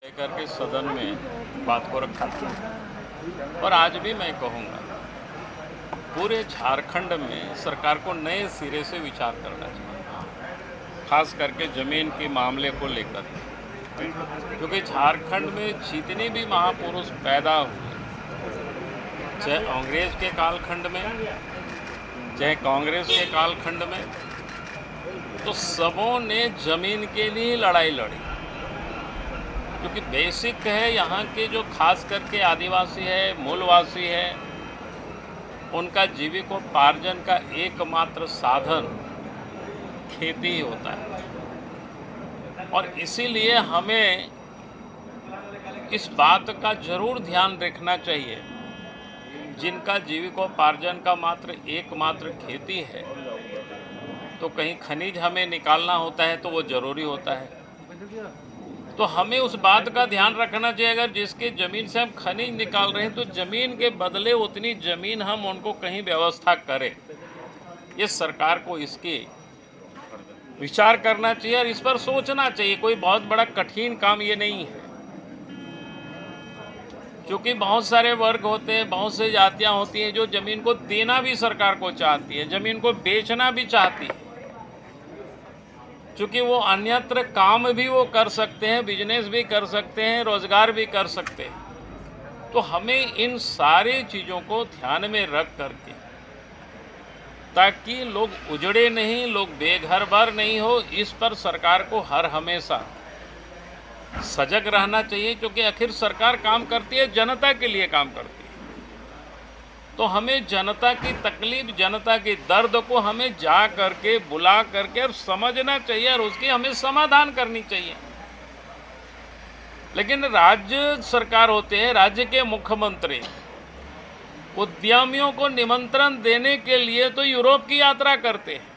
लेकर के सदन में बात को रखा था और आज भी मैं कहूँगा पूरे झारखंड में सरकार को नए सिरे से विचार करना चाहिए, खास करके ज़मीन के मामले को लेकर, क्योंकि झारखंड में जितने भी महापुरुष पैदा हुए, चाहे अंग्रेज के कालखंड में चाहे कांग्रेस के कालखंड में, तो सबों ने ज़मीन के लिए लड़ाई लड़ी। क्योंकि बेसिक है, यहाँ के जो खास करके आदिवासी है, मूलवासी है, उनका जीविकोपार्जन का एकमात्र साधन खेती ही होता है। और इसीलिए हमें इस बात का जरूर ध्यान रखना चाहिए, जिनका जीविकोपार्जन का एकमात्र खेती है, तो कहीं खनिज हमें निकालना होता है तो वो ज़रूरी होता है। तो हमें उस बात का ध्यान रखना चाहिए, अगर जिसके ज़मीन से हम खनिज निकाल रहे हैं तो ज़मीन के बदले उतनी ज़मीन हम उनको कहीं व्यवस्था करें। ये सरकार को इसकी विचार करना चाहिए और इस पर सोचना चाहिए। कोई बहुत बड़ा कठिन काम ये नहीं है, क्योंकि बहुत सारे वर्ग होते हैं, बहुत से जातियाँ होती हैं जो ज़मीन को देना भी सरकार को चाहती है, ज़मीन को बेचना भी चाहती है, क्योंकि वो अन्यत्र काम भी वो कर सकते हैं, बिजनेस भी कर सकते हैं, रोजगार भी कर सकते हैं। तो हमें इन सारी चीज़ों को ध्यान में रख करके, ताकि लोग उजड़े नहीं, लोग बेघर-बार नहीं हो, इस पर सरकार को हर हमेशा सजग रहना चाहिए। क्योंकि आखिर सरकार काम करती है, जनता के लिए काम करती है, तो हमें जनता की तकलीफ, जनता के दर्द को हमें जा करके, बुला करके और समझना चाहिए और उसकी हमें समाधान करनी चाहिए। लेकिन राज्य सरकार होते हैं, राज्य के मुख्यमंत्री उद्यमियों को निमंत्रण देने के लिए तो यूरोप की यात्रा करते हैं,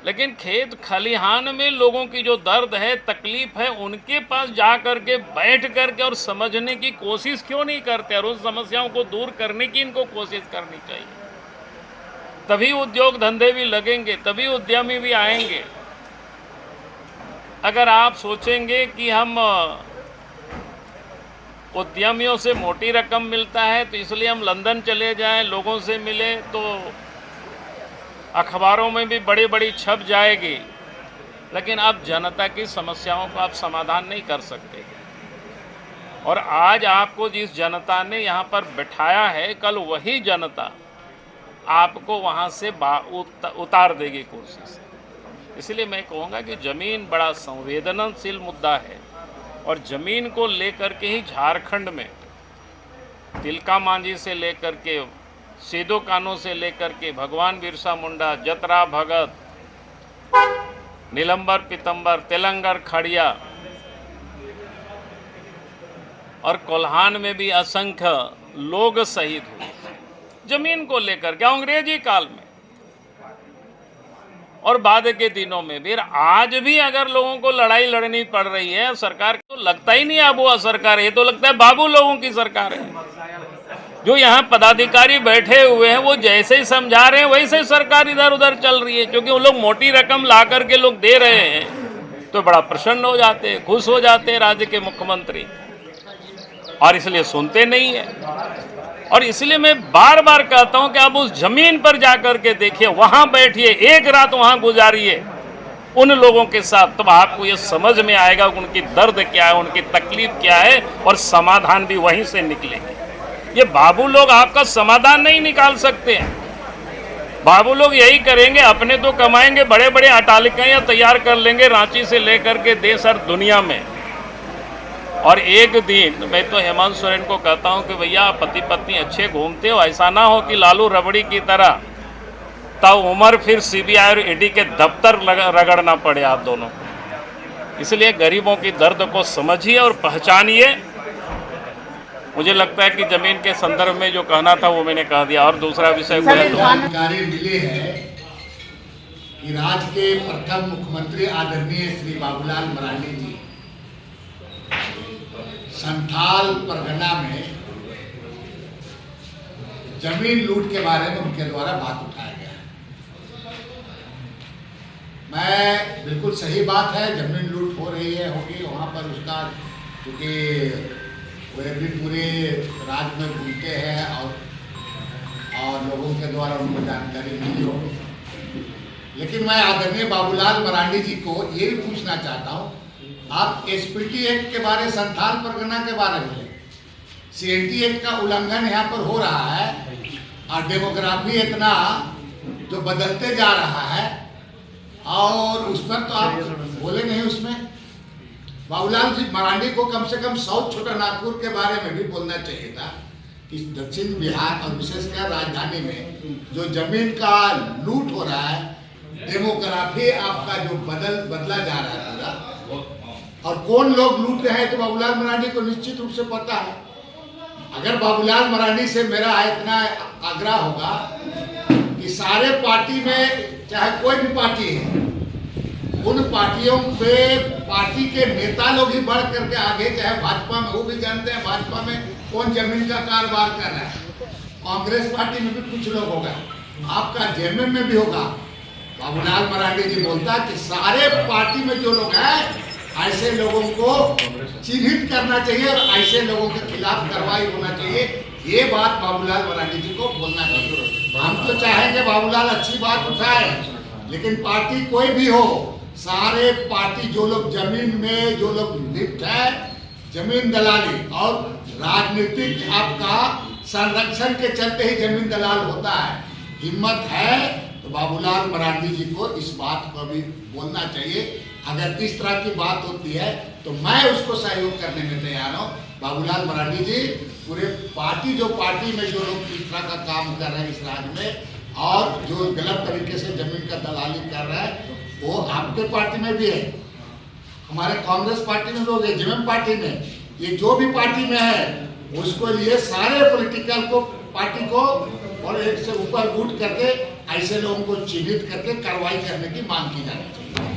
लेकिन खेत खलिहान में लोगों की जो दर्द है, तकलीफ है, उनके पास जा करके बैठ करके और समझने की कोशिश क्यों नहीं करते और उन समस्याओं को दूर करने की इनको कोशिश करनी चाहिए। तभी उद्योग धंधे भी लगेंगे, तभी उद्यमी भी आएंगे। अगर आप सोचेंगे कि हम उद्यमियों से मोटी रकम मिलता है तो इसलिए हम लंदन चले जाएं, लोगों से मिले, तो अखबारों में भी बड़ी बड़ी छप जाएगी, लेकिन अब जनता की समस्याओं को आप समाधान नहीं कर सकते। और आज आपको जिस जनता ने यहाँ पर बिठाया है, कल वही जनता आपको वहाँ से उतार देगी कुर्सी से। इसलिए मैं कहूँगा कि ज़मीन बड़ा संवेदनशील मुद्दा है और ज़मीन को लेकर के ही झारखंड में तिलका मांझी से लेकर के, सिदो कान्हू से लेकर के, भगवान बिरसा मुंडा, जतरा भगत, नीलंबर पीतंबर, तेलंगर खड़िया और कोल्हान में भी असंख्य लोग शहीद हुए जमीन को लेकर के, अंग्रेजी काल में और बाद के दिनों में भी। आज भी अगर लोगों को लड़ाई लड़नी पड़ रही है, सरकार को लगता ही नहीं अब वो सरकार है, तो लगता है बाबू लोगों की सरकार है। जो यहाँ पदाधिकारी बैठे हुए हैं वो जैसे ही समझा रहे हैं वैसे ही सरकार इधर उधर चल रही है, क्योंकि वो लोग मोटी रकम ला करके लोग दे रहे हैं तो बड़ा प्रसन्न हो जाते हैं, खुश हो जाते हैं राज्य के मुख्यमंत्री, और इसलिए सुनते नहीं है। और इसलिए मैं बार बार कहता हूं कि आप उस जमीन पर जा करके देखिए, वहां बैठिए, एक रात वहां गुजारिए उन लोगों के साथ, तब आपको ये समझ में आएगा उनकी दर्द क्या है, उनकी तकलीफ क्या है, और समाधान भी वहीं से निकलेंगे। ये बाबू लोग आपका समाधान नहीं निकाल सकते हैं। बाबू लोग यही करेंगे, अपने तो कमाएंगे, बड़े बड़े अटालिकाएं तैयार कर लेंगे रांची से लेकर के देश और दुनिया में। और एक दिन मैं तो हेमंत सोरेन को कहता हूं कि भैया पति पत्नी अच्छे घूमते हो, ऐसा ना हो कि लालू रबड़ी की तरह तब उम्र फिर सीबीआई और ईडी के दफ्तर रगड़ना पड़े आप दोनों को। इसलिए गरीबों की दर्द को समझिए और पहचानिए। मुझे लगता है कि जमीन के संदर्भ में जो कहना था वो मैंने कह दिया। और दूसरा विषय जानकारी मिली है कि राज्य के प्रथम मुख्यमंत्री आदरणीय श्री बाबूलाल मरांडी जी संथाल परगना में जमीन लूट के बारे में उनके द्वारा बात उठाया गया है। मैं बिल्कुल सही बात है, जमीन लूट हो रही है होगी वहाँ पर उसका, क्योंकि वे भी पूरे राज्य में घूमते हैं और लोगों के द्वारा उनको जानकारी मिली होगी। लेकिन मैं आदरणीय बाबूलाल मरांडी जी को ये भी पूछना चाहता हूँ, आप एसपीटी एक्ट के बारे, संथाल परगना के बारे में, सीएनटी एक्ट का उल्लंघन यहाँ पर हो रहा है और डेमोग्राफी इतना जो बदलते जा रहा है और उस पर तो आप बोले नहीं। उसमें बाबूलाल जी मरांडी को कम से कम साउथ छोटा नागपुर के बारे में भी बोलना चाहिए था कि दक्षिण बिहार और विशेषकर राजधानी में जो जमीन का लूट हो रहा है, डेमोग्राफी आपका जो बदला जा रहा है पूरा, और कौन लोग लूट रहे हैं तो बाबूलाल मरांडी को निश्चित रूप से पता है। अगर बाबूलाल मरांडी से मेरा इतना आग्रह होगा कि सारे पार्टी में, चाहे कोई भी पार्टी है, उन पार्टियों पे पार्टी के नेता लोग ही बढ़ करके आगे, चाहे भाजपा में, वो भी जानते हैं भाजपा में कौन जमीन का कारोबार कर रहा है, कांग्रेस पार्टी में भी कुछ लोग होगा, आपका जेएमएम में भी होगा। बाबूलाल मरांडी जी बोलता कि सारे पार्टी में जो लोग हैं ऐसे लोगों को चिन्हित करना चाहिए और ऐसे लोगों के खिलाफ कार्रवाई होना चाहिए। ये बात बाबूलाल मरांडी जी को बोलना चाहिए। हम तो चाहेंगे बाबूलाल अच्छी बात उठाए, लेकिन पार्टी कोई भी हो, सारे पार्टी जो लोग जमीन में, जो लोग लिप्त है, जमीन दलाली और राजनीतिक आपका संरक्षण के चलते ही जमीन दलाल होता है, हिम्मत है तो बाबूलाल मरांडी जी को इस बात को भी बोलना चाहिए। अगर इस तरह की बात होती है तो मैं उसको सहयोग करने में तैयार हूँ। बाबूलाल मरांडी जी, पूरे पार्टी में जो लोग इस तरह का काम कर रहे हैं इस राज्य में और जो गलत तरीके से जमीन का दलाली कर रहा है, वो आपके पार्टी में भी है, हमारे कांग्रेस पार्टी में लोग है, जेएमएम पार्टी में, ये जो भी पार्टी में है उसको लिए सारे पॉलिटिकल को, पार्टी को और एक से ऊपर उठ करके ऐसे लोगों को चिन्हित करके कार्रवाई करने की मांग की जानी चाहिए।